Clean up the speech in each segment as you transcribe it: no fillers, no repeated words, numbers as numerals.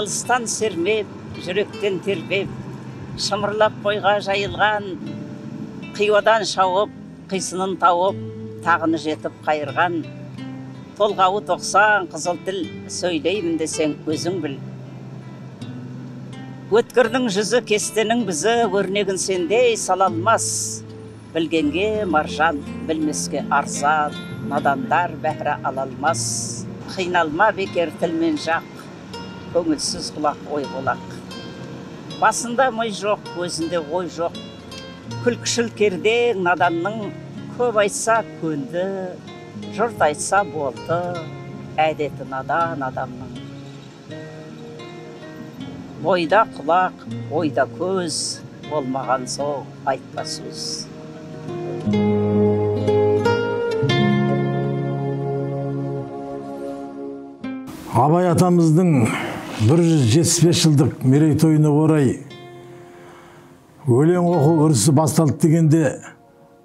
алыстан сермеп, жүректен тербеп, шымырлап бойға жайылған, қиуадан шауып, қисынын тауып, тағыны жетіп қайырған, толғауы 90 қызыл тіл, сөйлеймін десең өзің біл. Өткірдің жүзі, кестенің бізі, өрнегін сендей сала алмас. Білгенге маржан, білмеске арзан, надандар бәһрі ала алмас. Қиналма бекер тілмен жақ, көңілсіз құлақ ой болақ. Басында мой жоқ, өзінде ой жоқ. Күлкішіл кердең наданның, көп айтса көнді, жұрт айтса болды, әдеті надан адамның. Бойда құлақ, ойда көз, болмаған соң айтпа сөз. Абай атамыздың 175 жылдық мерейтойына орай өлең оқу үрдісі басталды дегенде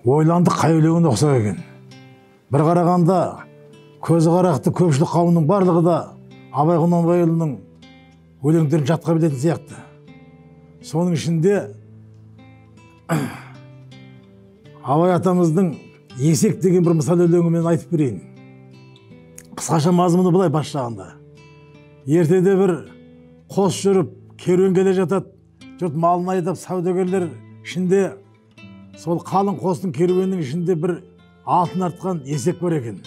ойландық қай өлеңін оқсақ екен. Бір қарағанда көзі қарақты көпшілік қауымның барлығы да Абай Құнанбайұлының өлеңдерін жатқа білетін сияқты. Соның ішінде Абай атамыздың Есек деген бір мысал өлеңімен айтып берейін. Қысқаша мазмұны былай бас жағында. Ертеде бір қос жүріп, керуен келе жатады. Жұрт малын айдап, саудагерлер ішінде, сол қалың қостың керуенінің ішінде бір алтын артқан есек бар екен.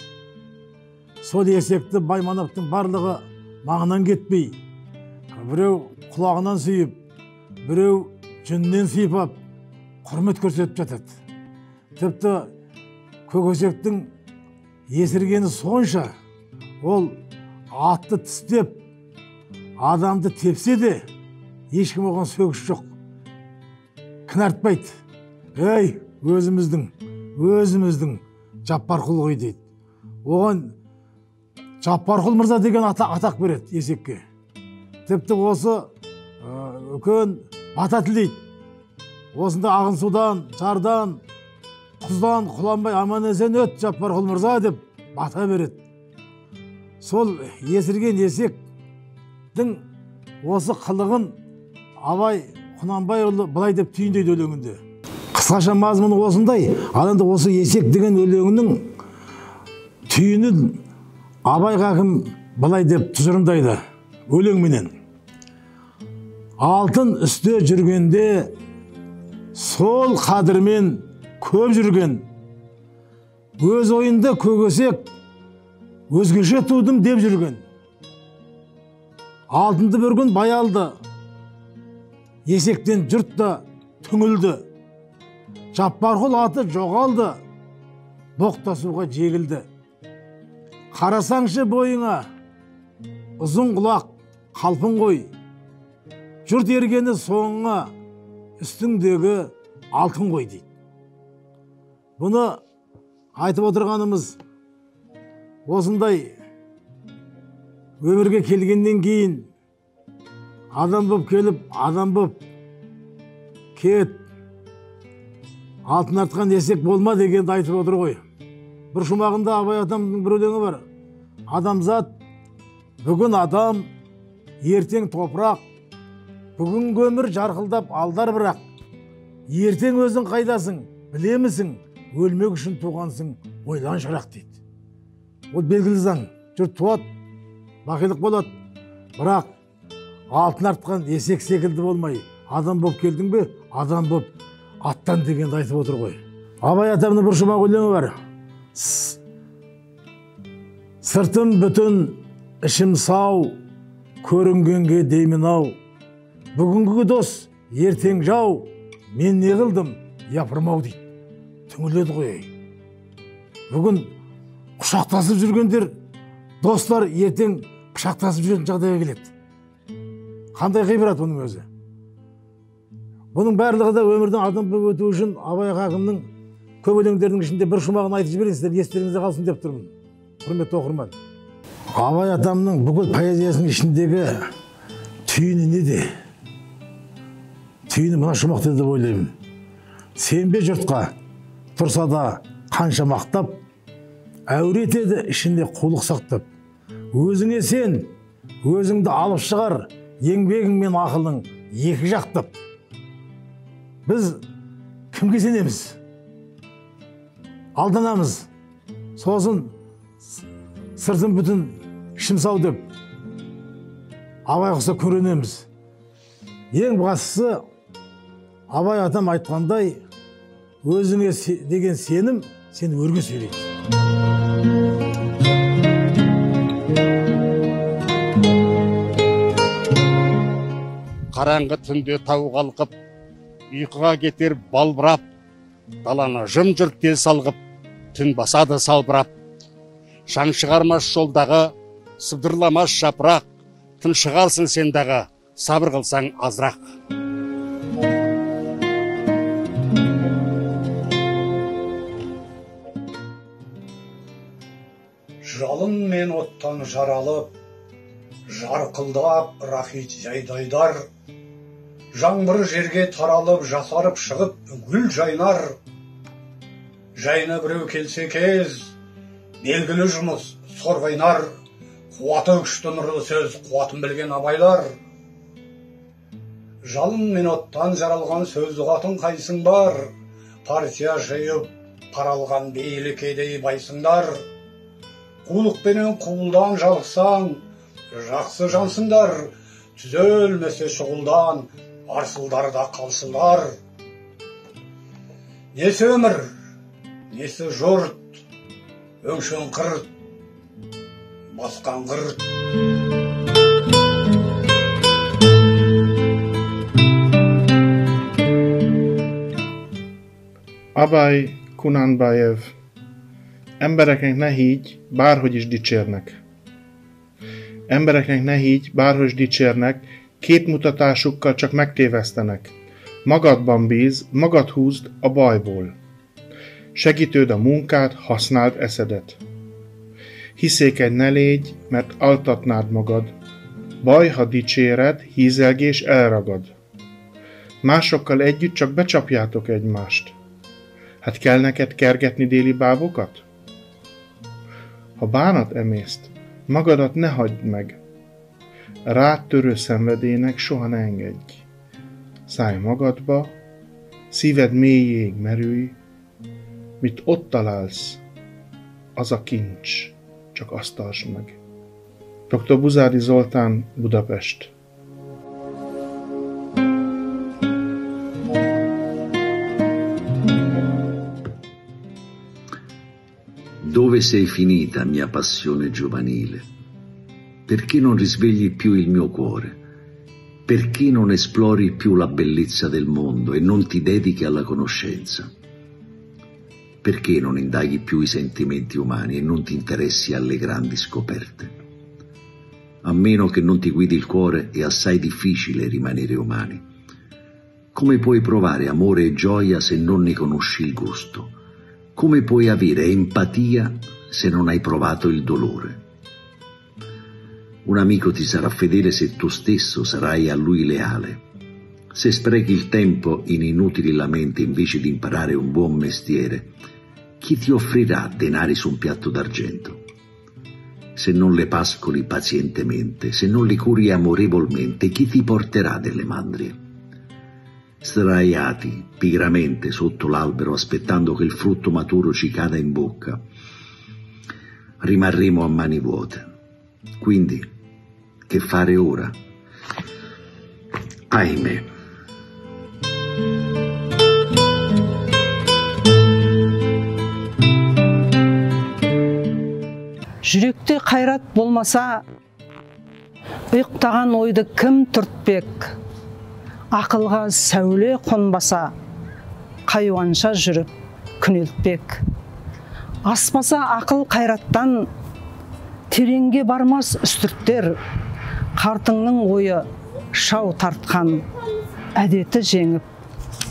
Сол есекті Баймановтың барлығы маңынан кетпей, біреу құлағынан сүйіп, біреу жүнінен сүйпап, құрмет көрсетіп жатады. Тіпті көкөзектің есіргені сонша, ол атты тістеп, адамды тепсе де, ешкім оған сөгіс жоқ. Кінәртпайды. Ей, өзіміздің Жаппарқұл ғой дейді. Оған Жаппарқұл мырза деген атақ береді есекке. Тіпті осы үлкен бата тілейді. Осында ағын судан, жардан, құздан құланбай аман есен өт Жаппарқұл мырза деп бата береді. Сол есірген есектің осы қылығын Абай Құнанбайұлы былай деп түйіндейді өлеңінде. Қысқаша мазмұны осындай. Ал енді осы есек деген өлеңінің түйінін Абай хакім былай деп тұжырымдайды өлеңменен. Алтын үсте жүргенде сол қадірмен көп жүрген, өз ойында көгесек өзгеше тудым деп жүрген. Алтынды бір күн бай алды, есектен жұрт та түңілді. Жаппарқұл аты жоғалды, боқтасуға жегілді. Қарасаңшы бойыңа, ұзын құлақ қалпын қой. Жұрт ергені соңыңа, үстіңдегі алтын қой дейді. Бұны айтып отырғанымыз осындай өмірге келгеннен кейін адам боп келіп, адам боп кет, алтын артқан есек болма дегенді айтып отыр ғой. Бір шумағында Абай атамның бір өлеңі бар. Адамзат, бүгін адам, ертең топырақ, бүгін өмір жарқылдап алдар бірақ. Ертең өзің қайдасың, білемісің, өлмек үшін туғансың, ойлан шырақ дейді. Ол белгілі заң. Жұрт туады, бақилық болады, бірақ алтын артқан есек секілді болмай, адам боп келдің бе, адам боп аттан дегенді айтып отыр ғой. Абай атамның бір шумақ өлеңі бар. Сыртым бүтін, ішім сау, көрінгенге деймін ау. Бүгінгі дос, ертең жау, мен не қылдым, япырмау дейді. Түңіледі ғой. Бүгін құшақтасып жүргендер, достар ертең пышақтасып жүрген жағдайға келеді. Қандай ғибрат бұның өзі. Бұның барлығы да өмірдің адам болып өту үшін Абай хакімнің көп өлеңдерінің ішінде бір шумағын айтып жіберейін, сіздер естеріңізде қалсын деп тұрмын. Құрметті оқырман. Абай атамның бүкіл поэзиясының ішіндегі түйіні неде? Түйіні мына шумақта деп ойлаймын. Сенбе жұртқа, тұрса да қанша мақтап, әуретеді ішінде қулық сақтап. Өзіңе сен, өзіңді алып шығар, еңбегің мен ақылың екі жақтап. Біз кімге сенеміз? Алданамыз. Сосын сыртын бүтін ішім сау деп Абай құса көрінеміз. Ең бастысы Абай атам айтқандай, өзіңе деген сенім сені өрге сүйрейді. Қараңғы түнде тау қалқып, ұйқыға кетер балбырап, даланы жым-жырт тез салғып, түн басады салбырап. Шаң шығармас жолдағы, сыбдырламас жапырақ, тын шығарсың сен дағы, сабыр қылсаң азырақ. Жалын мен оттан жаралып, жарқылдап рахит жайдайдар, жаңбыр жерге таралып, жасарып шығып, гүл жайнар. Жайына біреу келсе кез, белгілі жұмыс сор қайнар, қуаты күшті нұрлы сөз, қуатын білген абайлар. Жалын мен оттан жаралған сөз ұғатын қайсың бар, партия жиып, паралған бейлі кедей байсыңдар. Қулықпенен құлдан жалықсаң, жақсы жансыңдар, түзелмесе шұғылдан, арсылдарда қалсыңдар. Несі өмір, несі жұрт, өңшен қырт, басқан қырт. Abay Kunanbayev. Embereknek ne higgy, bárhogy is dicsérnek. Embereknek ne higgy, bárhogy is dicsérnek, képmutatásukkal csak megtévesztenek. Magadban bíz, magad húzd a bajból. Segítőd a munkát, használd eszedet. Hiszékeny ne légy, mert altatnád magad. Baj, ha dicséred, hízelgés elragad. Másokkal együtt csak becsapjátok egymást. Hát kell neked kergetni déli bábokat? Ha bánat emészt, magadat ne hagyd meg. Rád törő szenvedélynek soha ne engedj. Szállj magadba, szíved mélyéig merülj, mit ott találsz, az a kincs, csak azt tartsd meg. Dr. Buzádi Zoltán, Budapest. Dove sei finita, mia passione giovanile? Perché non risvegli più il mio cuore? Perché non esplori più la bellezza del mondo e non ti dedichi alla conoscenza? Perché non indaghi più i sentimenti umani e non ti interessi alle grandi scoperte? A meno che non ti guidi il cuore, è assai difficile rimanere umani. Come puoi provare amore e gioia se non ne conosci il gusto? Come puoi avere empatia se non hai provato il dolore? Un amico ti sarà fedele se tu stesso sarai a lui leale. Se sprechi il tempo in inutili lamenti invece di imparare un buon mestiere, chi ti offrirà denari su un piatto d'argento? Se non le pascoli pazientemente, se non li curi amorevolmente, chi ti porterà delle mandrie? Sdraiati pigramente sotto l'albero aspettando che il frutto maturo ci cada in bocca, rimarremo a mani vuote. Quindi, che fare ora? Ahimè. Жүректе қайрат болмаса, ұйықтаған ойды кім түртпек? Ақылға сәуле қонбаса, қайуанша жүріп күнелтпек. Аспаса ақыл қайраттан, тереңге бармас үстірттер. Қартыңның ойы шау тартқан, әдеті жеңіп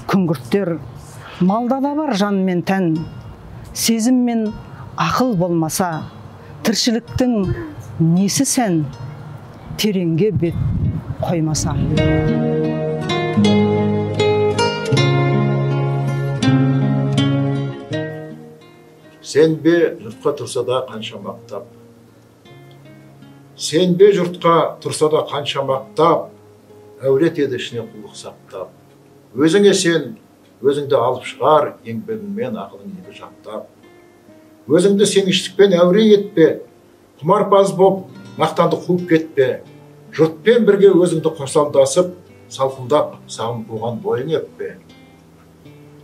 күңгірттер. Малда да бар жан мен тән, сезім мен ақыл болмаса, тіршіліктің несі сән, тереңге бет қоймаса. Сенбе жұртқа тұрса да қанша мақтап. Сенбе жұртқа тұрса да қанша мақтап, әуретеді ішіне қулық сақтап. Өзіңе сен, өзіңді алып шығар, еңбегіңмен ақылың еді жаттап. Өзіңді сенгіштікпен әуре етпе, құмарпаз боп, мақтанды қуып кетпе. Жұртпен бірге өзіңді қосалдасып, салқындап, сағым қуған бойың еппе.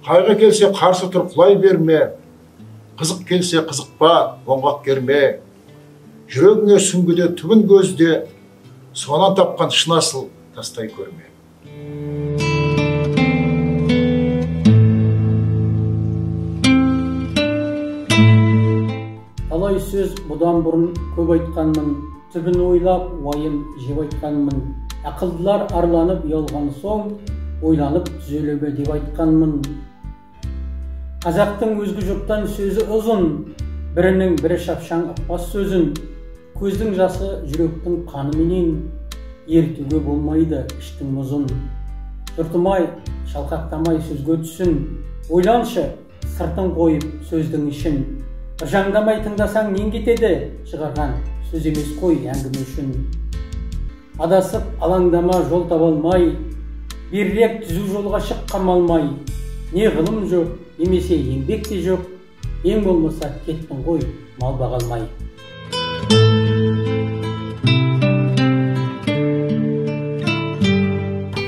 Қайғы келсе қарсы тұр құлай берме, қызық келсе қызықпа, оңғақ керме. Жүрегіңе сүңгіде түбін көзде, сонан тапқан шын асыл тастай көрме. Талай сөз бұдан бұрын көп айтқанмын, түбін ойлап, уайым жеп айтқанмын. Ақылдылар арланып ұялған соң, ойланып түзелебе деп айтқанмын. Қазақтың өзге жұрттан сөзі ұзын, бірінің бірі шапшаң ұқпас сөзін. Көздің жасы жүректің қаныменен, ертуге болмайды іштің мұзын. Жұртымай, шалқақтамай сөзге түсін, ойланшы, сыртын қойып сөздің ішін. Жаңдамай тыңдасаң нең кетеді, шығарған сөз емес қой әңгіме үшін. Адасып алаңдама жол таба алмай, берірек түзу жолға шық қамалмай. Не ғылым жоқ, немесе еңбек те жоқ, ең болмаса кеттің ғой мал баға алмай.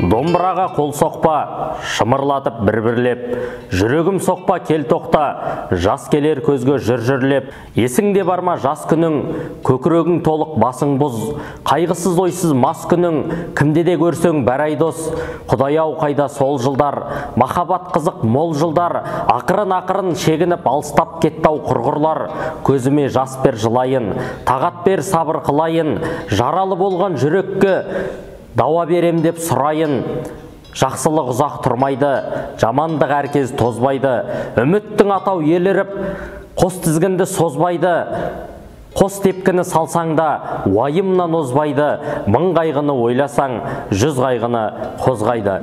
Домбыраға қол соқпа, шымырлатып бір-бірлеп, жүрегім соқпа, кел тоқта, жас келер көзге жүр-жүрлеп. Есіңде бар ма жас күнің, көкірегің толық басың бұз, қайғысыз ойсыз мас күнің, кімде де көрсең бәр айдос. Құдай-ау қайда сол жылдар, махаббат қызық мол жылдар, ақырын-ақырын шегініп алыстап кеттау құрғырлар. Көзіме жас бер жылайын, тағат бер сабыр қылайын, жаралы болған жүрекке дауа берем деп сұрайын. Жақсылық ұзақ тұрмайды, жамандық әркез тозбайды. Үміттің атау еліріп, қос тізгінді созбайды. Қос тепкіні салсаңда, уайымнан озбайды. Мың қайғыны ойласаң, жүз қайғыны қозғайды.